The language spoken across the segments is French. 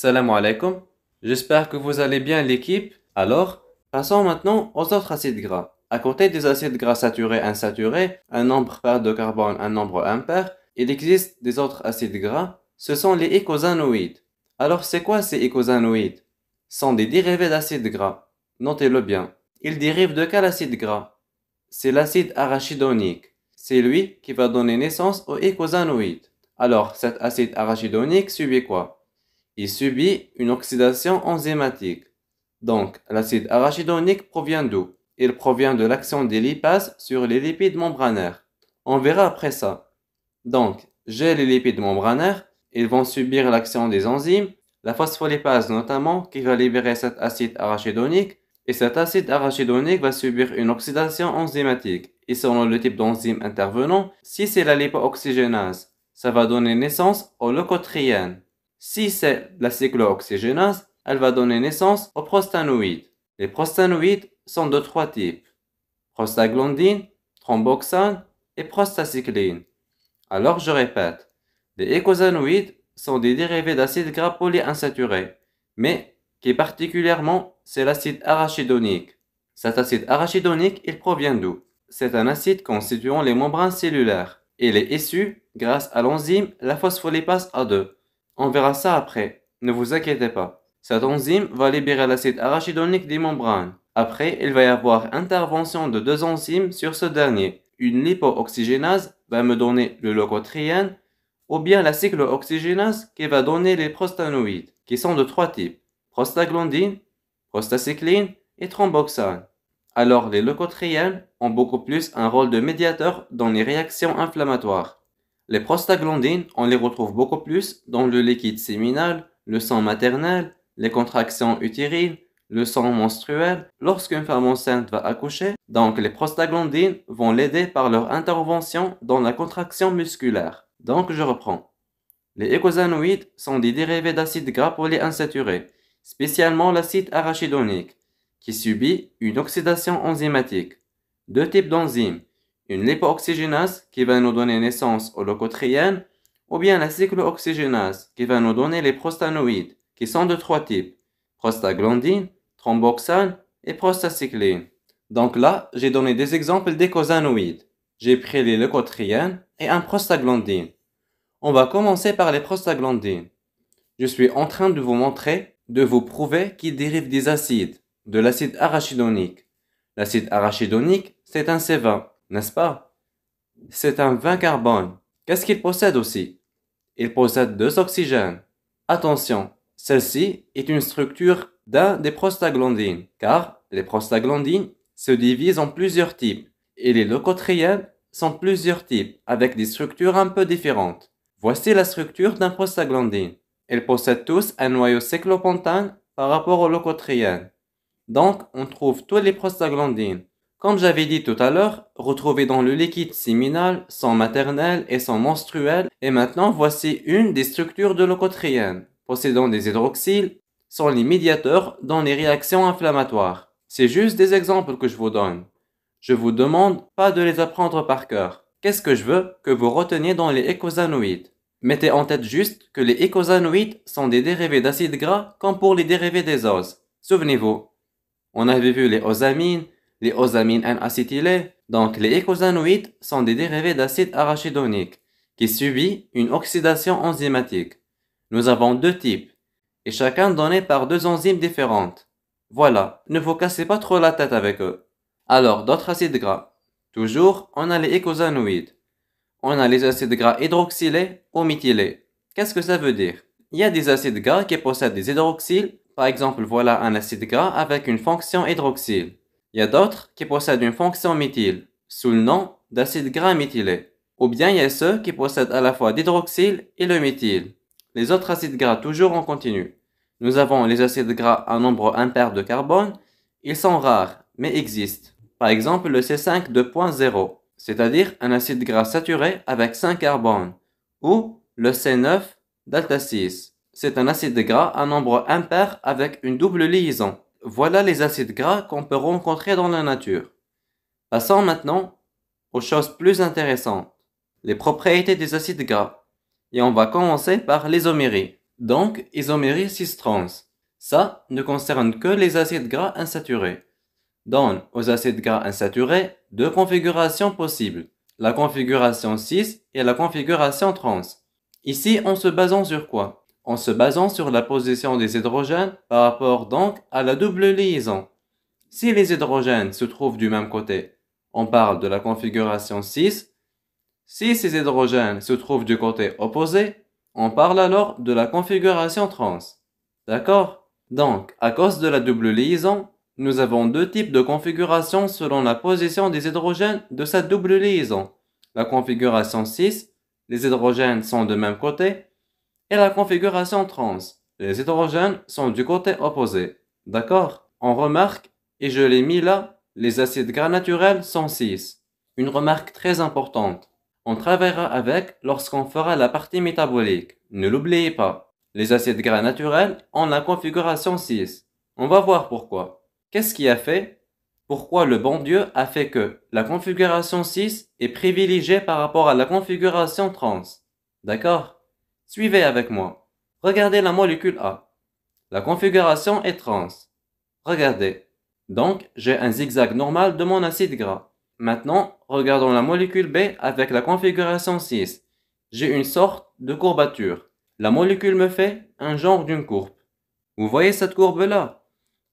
Salam alaikum. J'espère que vous allez bien l'équipe. Alors, passons maintenant aux autres acides gras. À côté des acides gras saturés, insaturés, un nombre pair de carbone, un nombre impair, il existe des autres acides gras. Ce sont les icosanoïdes. Alors, c'est quoi ces icosanoïdes? Ce sont des dérivés d'acides gras. Notez-le bien. Ils dérivent de quel acide gras? C'est l'acide arachidonique. C'est lui qui va donner naissance aux icosanoïdes. Alors, cet acide arachidonique subit quoi? Il subit une oxydation enzymatique. Donc, l'acide arachidonique provient d'où? Il provient de l'action des lipases sur les lipides membranaires. On verra après ça. Donc, j'ai les lipides membranaires, ils vont subir l'action des enzymes, la phospholipase notamment, qui va libérer cet acide arachidonique, et cet acide arachidonique va subir une oxydation enzymatique. Et selon le type d'enzyme intervenant, si c'est la lipooxygénase, ça va donner naissance au leucotriène. Si c'est la cyclooxygénase, elle va donner naissance aux prostanoïdes. Les prostanoïdes sont de trois types: prostaglandine, thromboxane et prostacycline. Alors je répète, les icosanoïdes sont des dérivés d'acides gras polyinsaturés, mais qui particulièrement c'est l'acide arachidonique. Cet acide arachidonique, il provient d'où? C'est un acide constituant les membranes cellulaires. Il est issu grâce à l'enzyme la phospholipase A2. On verra ça après, ne vous inquiétez pas. Cette enzyme va libérer l'acide arachidonique des membranes. Après, il va y avoir intervention de deux enzymes sur ce dernier. Une lipooxygénase va me donner le leucotriène, ou bien la cyclooxygénase qui va donner les prostanoïdes, qui sont de trois types: prostaglandine, prostacycline et thromboxane. Alors les leucotriènes ont beaucoup plus un rôle de médiateur dans les réactions inflammatoires. Les prostaglandines, on les retrouve beaucoup plus dans le liquide séminal, le sang maternel, les contractions utérines, le sang menstruel. Lorsqu'une femme enceinte va accoucher, donc les prostaglandines vont l'aider par leur intervention dans la contraction musculaire. Donc je reprends. Les icosanoïdes sont des dérivés d'acides gras polyinsaturés, spécialement l'acide arachidonique, qui subit une oxydation enzymatique. Deux types d'enzymes: une lipooxygénase qui va nous donner naissance au leucotriène, ou bien la cyclooxygénase qui va nous donner les prostanoïdes, qui sont de trois types: prostaglandine, thromboxane et prostacycline. Donc là, j'ai donné des exemples d'icosanoïdes. J'ai pris les leucotriènes et un prostaglandine. On va commencer par les prostaglandines. Je suis en train de vous montrer, de vous prouver qu'ils dérivent des acides, de l'acide arachidonique. L'acide arachidonique, c'est un C20, n'est-ce pas? C'est un 20 carbone. Qu'est-ce qu'il possède aussi? Il possède deux oxygènes. Attention, celle-ci est une structure d'un des prostaglandines, car les prostaglandines se divisent en plusieurs types, et les leucotriènes sont plusieurs types, avec des structures un peu différentes. Voici la structure d'un prostaglandine. Ils possèdent tous un noyau cyclopentane par rapport aux leucotriènes. Donc, on trouve tous les prostaglandines. Comme j'avais dit tout à l'heure, retrouvés dans le liquide séminal, sang maternel et sang menstruel. Et maintenant, voici une des structures de leucotriènes. Possédant des hydroxyles, sont les médiateurs dans les réactions inflammatoires. C'est juste des exemples que je vous donne. Je vous demande pas de les apprendre par cœur. Qu'est-ce que je veux que vous reteniez dans les icosanoïdes? Mettez en tête juste que les icosanoïdes sont des dérivés d'acides gras comme pour les dérivés des oses. Souvenez-vous, on avait vu les osamines N-acétylés. Donc les icosanoïdes sont des dérivés d'acide arachidonique qui subit une oxydation enzymatique. Nous avons deux types, et chacun donné par deux enzymes différentes. Voilà, ne vous cassez pas trop la tête avec eux. Alors, d'autres acides gras. Toujours, on a les icosanoïdes. On a les acides gras hydroxylés ou méthylés. Qu'est-ce que ça veut dire? Il y a des acides gras qui possèdent des hydroxyles. Par exemple, voilà un acide gras avec une fonction hydroxyle. Il y a d'autres qui possèdent une fonction méthyle, sous le nom d'acide gras méthylé. Ou bien il y a ceux qui possèdent à la fois l'hydroxyle et le méthyle. Les autres acides gras, toujours en continu. Nous avons les acides gras à nombre impair de carbone. Ils sont rares, mais existent. Par exemple, le C5 2.0, c'est-à-dire un acide gras saturé avec 5 carbones. Ou le C9 delta 6. C'est un acide gras à nombre impair avec une double liaison. Voilà les acides gras qu'on peut rencontrer dans la nature. Passons maintenant aux choses plus intéressantes, les propriétés des acides gras. Et on va commencer par l'isomérie. Donc, isomérie cis-trans. Ça ne concerne que les acides gras insaturés. Donne aux acides gras insaturés deux configurations possibles, la configuration cis et la configuration trans. Ici, en se basant sur quoi? En se basant sur la position des hydrogènes par rapport donc à la double liaison. Si les hydrogènes se trouvent du même côté, on parle de la configuration cis. Si ces hydrogènes se trouvent du côté opposé, on parle alors de la configuration trans. D'accord? Donc, à cause de la double liaison, nous avons deux types de configurations selon la position des hydrogènes de cette double liaison. La configuration cis, les hydrogènes sont de même côté, et la configuration trans, les hydrogènes sont du côté opposé. D'accord? On remarque, et je l'ai mis là, les acides gras naturels sont cis. Une remarque très importante. On travaillera avec lorsqu'on fera la partie métabolique. Ne l'oubliez pas. Les acides gras naturels ont la configuration cis. On va voir pourquoi. Qu'est-ce qui a fait? Pourquoi le bon Dieu a fait que la configuration cis est privilégiée par rapport à la configuration trans? D'accord? Suivez avec moi. Regardez la molécule A. La configuration est trans. Regardez. Donc, j'ai un zigzag normal de mon acide gras. Maintenant, regardons la molécule B avec la configuration cis. J'ai une sorte de courbature. La molécule me fait un genre d'une courbe. Vous voyez cette courbe-là?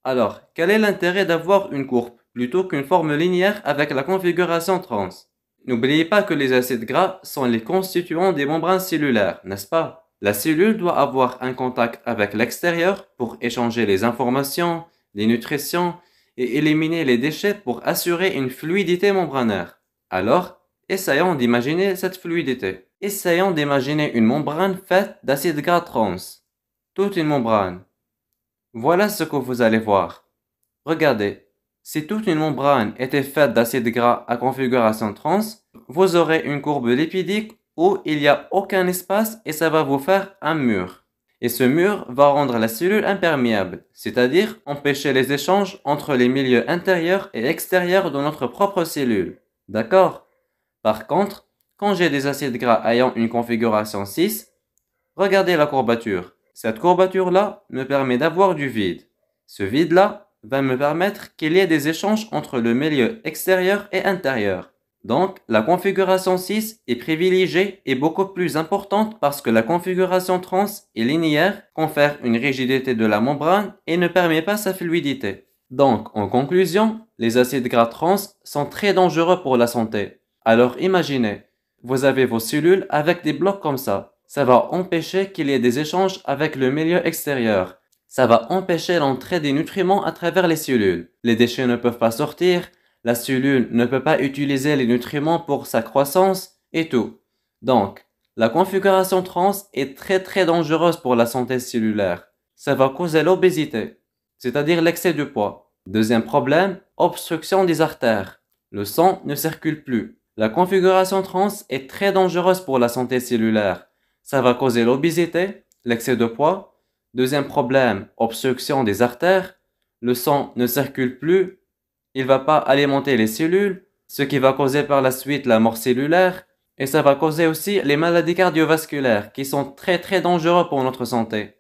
Alors, quel est l'intérêt d'avoir une courbe plutôt qu'une forme linéaire avec la configuration trans? N'oubliez pas que les acides gras sont les constituants des membranes cellulaires, n'est-ce pas? La cellule doit avoir un contact avec l'extérieur pour échanger les informations, les nutritions, et éliminer les déchets pour assurer une fluidité membranaire. Alors, essayons d'imaginer cette fluidité. Essayons d'imaginer une membrane faite d'acides gras trans. Toute une membrane. Voilà ce que vous allez voir. Regardez, si toute une membrane était faite d'acides gras à configuration trans, vous aurez une courbe lipidique où il n'y a aucun espace et ça va vous faire un mur. Et ce mur va rendre la cellule imperméable, c'est-à-dire empêcher les échanges entre les milieux intérieurs et extérieurs de notre propre cellule. D'accord? Par contre, quand j'ai des acides gras ayant une configuration cis, regardez la courbature. Cette courbature-là me permet d'avoir du vide. Ce vide-là va me permettre qu'il y ait des échanges entre le milieu extérieur et intérieur. Donc, la configuration cis est privilégiée et beaucoup plus importante parce que la configuration trans est linéaire, confère une rigidité de la membrane et ne permet pas sa fluidité. Donc, en conclusion, les acides gras trans sont très dangereux pour la santé. Alors imaginez, vous avez vos cellules avec des blocs comme ça. Ça va empêcher qu'il y ait des échanges avec le milieu extérieur. Ça va empêcher l'entrée des nutriments à travers les cellules. Les déchets ne peuvent pas sortir. La cellule ne peut pas utiliser les nutriments pour sa croissance et tout. Donc, la configuration trans est très dangereuse pour la santé cellulaire. Ça va causer l'obésité, c'est-à-dire l'excès de poids. Deuxième problème, obstruction des artères. Le sang ne circule plus. La configuration trans est très dangereuse pour la santé cellulaire. Ça va causer l'obésité, l'excès de poids. Deuxième problème, obstruction des artères. Le sang ne circule plus. Il ne va pas alimenter les cellules, ce qui va causer par la suite la mort cellulaire, et ça va causer aussi les maladies cardiovasculaires qui sont très dangereuses pour notre santé.